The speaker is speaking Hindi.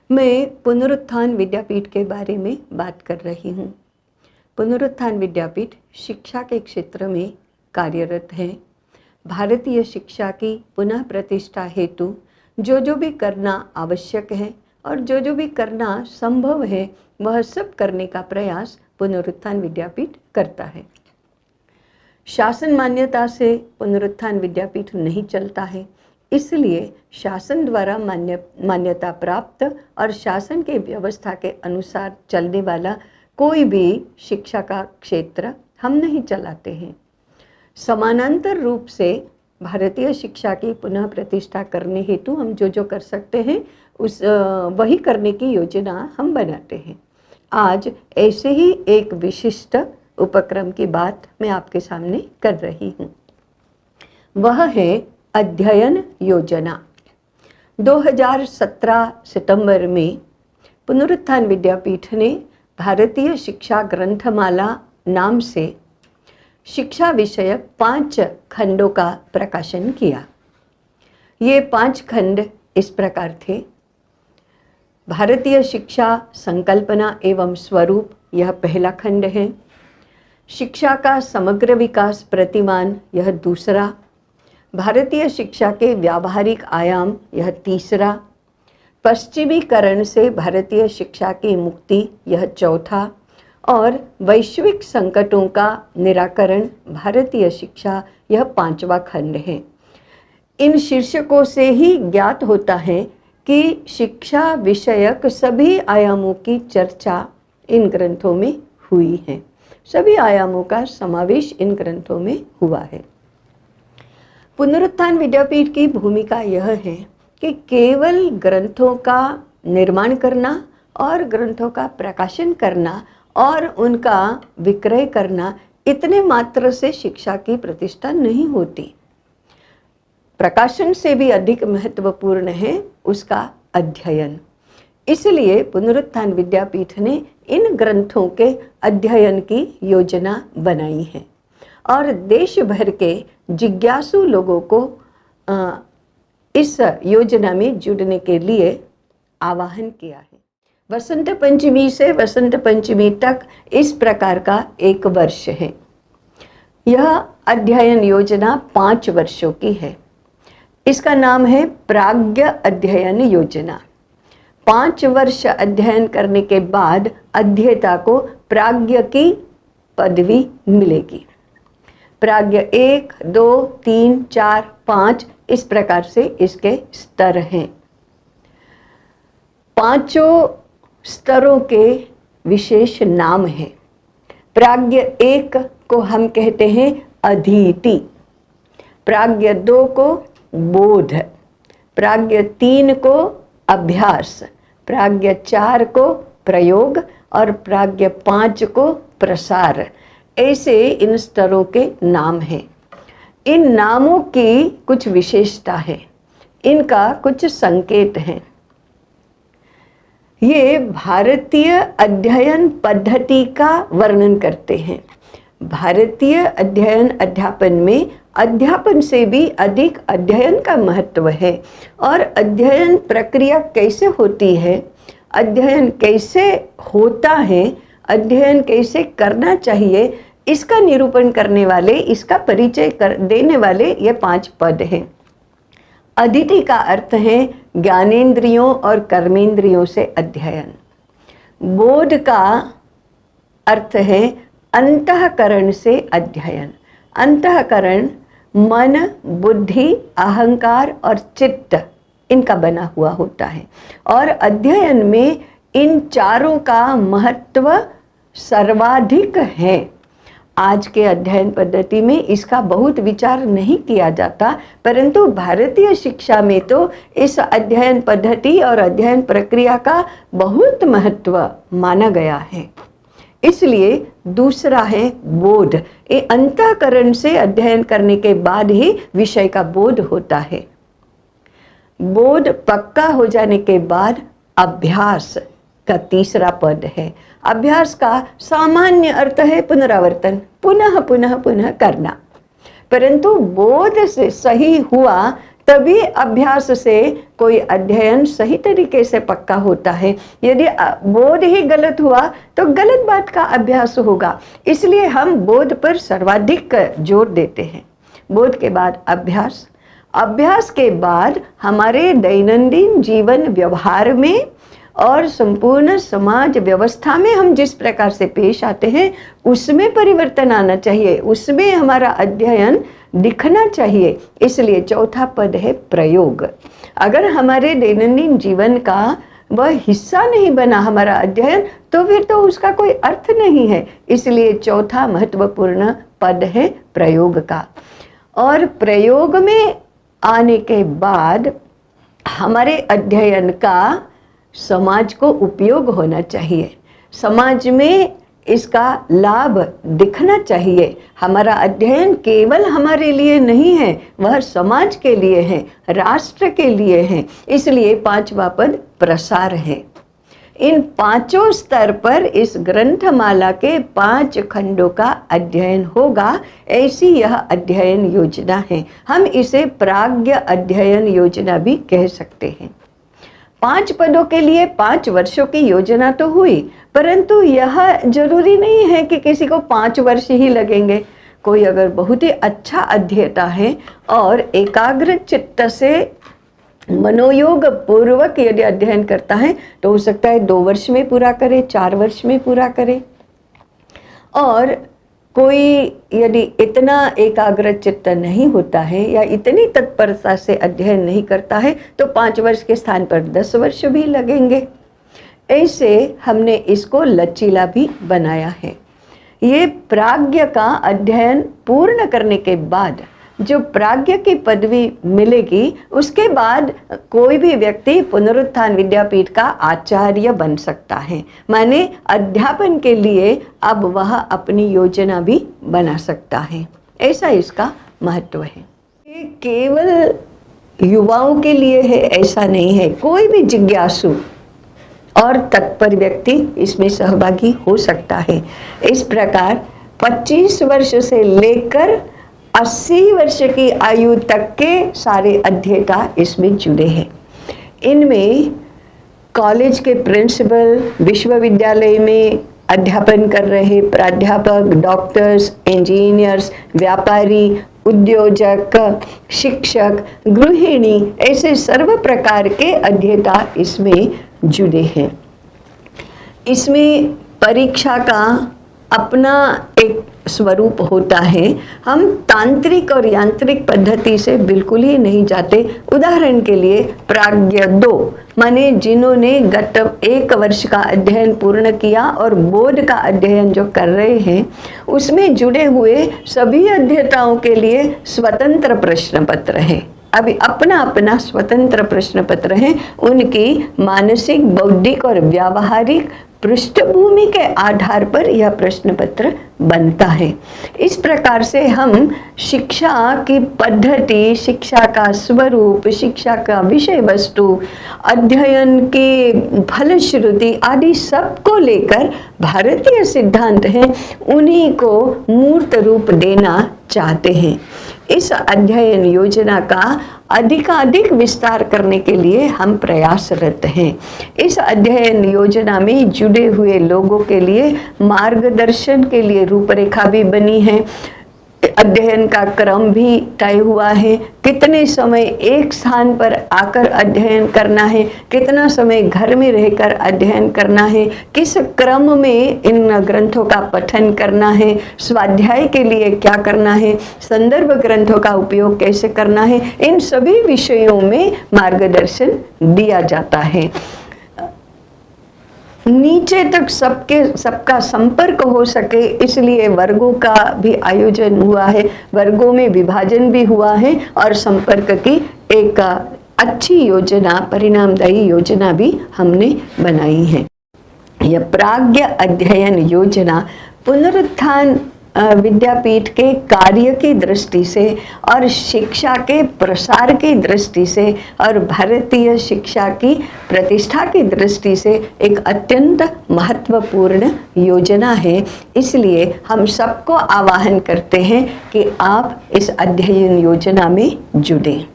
मैं पुनरुत्थान विद्यापीठ के बारे में बात कर रही हूँ। पुनरुत्थान विद्यापीठ शिक्षा के क्षेत्र में कार्यरत है। भारतीय शिक्षा की पुनः प्रतिष्ठा हेतु जो भी करना आवश्यक है और जो भी करना संभव है वह सब करने का प्रयास पुनरुत्थान विद्यापीठ करता है। शासन मान्यता से पुनरुत्थान विद्यापीठ नहीं चलता है, इसलिए शासन द्वारा मान्यता प्राप्त और शासन के व्यवस्था के अनुसार चलने वाला कोई भी शिक्षा का क्षेत्र हम नहीं चलाते हैं। समानांतर रूप से भारतीय शिक्षा की पुनः प्रतिष्ठा करने हेतु हम जो कर सकते हैं वही करने की योजना हम बनाते हैं। आज ऐसे ही एक विशिष्ट उपक्रम की बात मैं आपके सामने कर रही हूँ। वह है अध्ययन योजना। 2017 सितंबर में पुनरुत्थान विद्यापीठ ने भारतीय शिक्षा ग्रंथमाला नाम से शिक्षा विषयक 5 खंडों का प्रकाशन किया। ये 5 खंड इस प्रकार थे। भारतीय शिक्षा संकल्पना एवं स्वरूप, यह पहला खंड है। शिक्षा का समग्र विकास प्रतिमान, यह दूसरा। भारतीय शिक्षा के व्यावहारिक आयाम, यह तीसरा। पश्चिमीकरण से भारतीय शिक्षा की मुक्ति, यह चौथा। और वैश्विक संकटों का निराकरण भारतीय शिक्षा, यह 5वां खंड है। इन शीर्षकों से ही ज्ञात होता है कि शिक्षा विषयक सभी आयामों की चर्चा इन ग्रंथों में हुई है। सभी आयामों का समावेश इन ग्रंथों में हुआ है। पुनरुत्थान विद्यापीठ की भूमिका यह है कि केवल ग्रंथों का निर्माण करना और ग्रंथों का प्रकाशन करना और उनका विक्रय करना, इतने मात्र से शिक्षा की प्रतिष्ठा नहीं होती। प्रकाशन से भी अधिक महत्वपूर्ण है उसका अध्ययन। इसलिए पुनरुत्थान विद्यापीठ ने इन ग्रंथों के अध्ययन की योजना बनाई है और देश भर के जिज्ञासु लोगों को इस योजना में जुड़ने के लिए आह्वान किया है। वसंत पंचमी से वसंत पंचमी तक इस प्रकार का एक वर्ष है। यह अध्ययन योजना 5 वर्षों की है। इसका नाम है प्राज्ञ अध्ययन योजना। 5 वर्ष अध्ययन करने के बाद अध्येता को प्राज्ञ की पदवी मिलेगी। प्राज्ञ 1, 2, 3, 4, 5 इस प्रकार से इसके स्तर हैं। 5 स्तरों के विशेष नाम हैं। प्राज्ञ 1 को हम कहते हैं अधीति, प्राज्ञ 2 को बोध, प्राज्ञ 3 को अभ्यास, प्राज्ञ 4 को प्रयोग और प्राज्ञ 5 को प्रसार। ऐसे इन स्तरों के नाम हैं। इन नामों की कुछ विशेषता है, इनका कुछ संकेत हैं। ये भारतीय अध्ययन पद्धति का वर्णन करते हैं। भारतीय अध्ययन अध्यापन में अध्यापन से भी अधिक अध्ययन का महत्व है और अध्ययन प्रक्रिया कैसे होती है, अध्ययन कैसे होता है, अध्ययन कैसे करना चाहिए, इसका निरूपण करने वाले, इसका परिचय देने वाले ये 5 पद हैं। अदिति का अर्थ है ज्ञानेंद्रियों और कर्मेंद्रियों से अध्ययन। बोध का अर्थ है अंतःकरण से अध्ययन। अंतःकरण मन, बुद्धि, अहंकार और चित्त इनका बना हुआ होता है और अध्ययन में इन चारों का महत्व सर्वाधिक है। आज के अध्ययन पद्धति में इसका बहुत विचार नहीं किया जाता, परंतु भारतीय शिक्षा में तो इस अध्ययन पद्धति और अध्ययन प्रक्रिया का बहुत महत्व माना गया है। इसलिए दूसरा है बोध। ये अंतःकरण से अध्ययन करने के बाद ही विषय का बोध होता है। बोध पक्का हो जाने के बाद अभ्यास का तीसरा पद है। अभ्यास का सामान्य अर्थ है पुनरावर्तन, पुनः पुनः पुनः करना। परंतु बोध से सही हुआ तभी अभ्यास से कोई अध्ययन सही तरीके से पक्का होता है। यदि बोध ही गलत हुआ तो गलत बात का अभ्यास होगा। इसलिए हम बोध पर सर्वाधिक जोर देते हैं। बोध के बाद अभ्यास, अभ्यास के बाद हमारे दैनंदिन जीवन व्यवहार में और संपूर्ण समाज व्यवस्था में हम जिस प्रकार से पेश आते हैं उसमें परिवर्तन आना चाहिए, उसमें हमारा अध्ययन दिखना चाहिए। इसलिए चौथा पद है प्रयोग। अगर हमारे दैनंदिन जीवन का वह हिस्सा नहीं बना हमारा अध्ययन, तो फिर तो उसका कोई अर्थ नहीं है। इसलिए चौथा महत्वपूर्ण पद है प्रयोग का। और प्रयोग में आने के बाद हमारे अध्ययन का समाज को उपयोग होना चाहिए, समाज में इसका लाभ दिखना चाहिए। हमारा अध्ययन केवल हमारे लिए नहीं है, वह समाज के लिए है, राष्ट्र के लिए है। इसलिए पांचवा पद प्रसार है। इन पांचों स्तर पर इस ग्रंथमाला के 5 खंडों का अध्ययन होगा, ऐसी यह अध्ययन योजना है। हम इसे प्राज्ञ अध्ययन योजना भी कह सकते हैं। 5 पदों के लिए 5 वर्षों की योजना तो हुई, परंतु यह जरूरी नहीं है कि किसी को 5 वर्ष ही लगेंगे। कोई अगर बहुत ही अच्छा अध्येता है और एकाग्र चित्त से मनोयोग पूर्वक यदि अध्ययन करता है तो हो सकता है 2 वर्ष में पूरा करे, 4 वर्ष में पूरा करे। और कोई यदि इतना एकाग्र चित्त नहीं होता है या इतनी तत्परता से अध्ययन नहीं करता है तो 5 वर्ष के स्थान पर 10 वर्ष भी लगेंगे। ऐसे हमने इसको लचीला भी बनाया है। ये प्राज्ञ का अध्ययन पूर्ण करने के बाद जो प्राज्ञ की पदवी मिलेगी, उसके बाद कोई भी व्यक्ति पुनरुत्थान विद्यापीठ का आचार्य बन सकता है। माने अध्यापन के लिए अब वह अपनी योजना भी बना सकता है। ऐसा इसका महत्व है। ये केवल युवाओं के लिए है ऐसा नहीं है, कोई भी जिज्ञासु और तत्पर व्यक्ति इसमें सहभागी हो सकता है। इस प्रकार 25 वर्ष से लेकर 80 वर्ष की आयु तक के सारे अध्येता इसमें जुड़े हैं। इनमें कॉलेज के प्रिंसिपल, विश्वविद्यालय में अध्यापन कर रहे प्राध्यापक, डॉक्टर्स, इंजीनियर्स, व्यापारी, उद्योजक, शिक्षक, गृहिणी, ऐसे सर्व प्रकार के अध्येता इसमें जुड़े हैं। इसमें परीक्षा का अपना एक स्वरूप होता है। हम तांत्रिक और यांत्रिक पद्धति से बिल्कुल ही नहीं जाते। उदाहरण के लिए प्राज्ञ 2 माने जिन्होंने गत 1 वर्ष का अध्ययन पूर्ण किया और बोध का अध्ययन जो कर रहे हैं, उसमें जुड़े हुए सभी अध्येताओं के लिए स्वतंत्र प्रश्न पत्र है। अभी अपना अपना स्वतंत्र प्रश्न पत्र है। उनकी मानसिक, बौद्धिक और व्यावहारिक पृष्ठभूमि के आधार पर यह प्रश्न पत्र बनता है। इस प्रकार से हम शिक्षा की पद्धति, शिक्षा का स्वरूप, शिक्षा का विषय वस्तु, अध्ययन की फलश्रुति आदि सबको लेकर भारतीय सिद्धांत हैं, उन्हीं को मूर्त रूप देना चाहते हैं। इस अध्ययन योजना का अधिकाधिक विस्तार करने के लिए हम प्रयासरत हैं। इस अध्ययन योजना में जुड़े हुए लोगों के लिए मार्गदर्शन के लिए रूपरेखा भी बनी है। अध्ययन का क्रम भी तय हुआ है। कितने समय एक स्थान पर आकर अध्ययन करना है, कितना समय घर में रहकर अध्ययन करना है, किस क्रम में इन ग्रंथों का पठन करना है, स्वाध्याय के लिए क्या करना है, संदर्भ ग्रंथों का उपयोग कैसे करना है, इन सभी विषयों में मार्गदर्शन दिया जाता है। नीचे तक सबका संपर्क हो सके, इसलिए वर्गों का भी आयोजन हुआ है, वर्गों में विभाजन भी हुआ है और संपर्क की एक अच्छी योजना, परिणामदायी योजना भी हमने बनाई है। यह प्राज्ञ अध्ययन योजना पुनरुत्थान विद्यापीठ के कार्य की दृष्टि से और शिक्षा के प्रसार की दृष्टि से और भारतीय शिक्षा की प्रतिष्ठा की दृष्टि से एक अत्यंत महत्वपूर्ण योजना है। इसलिए हम सबको आह्वान करते हैं कि आप इस अध्ययन योजना में जुड़ें।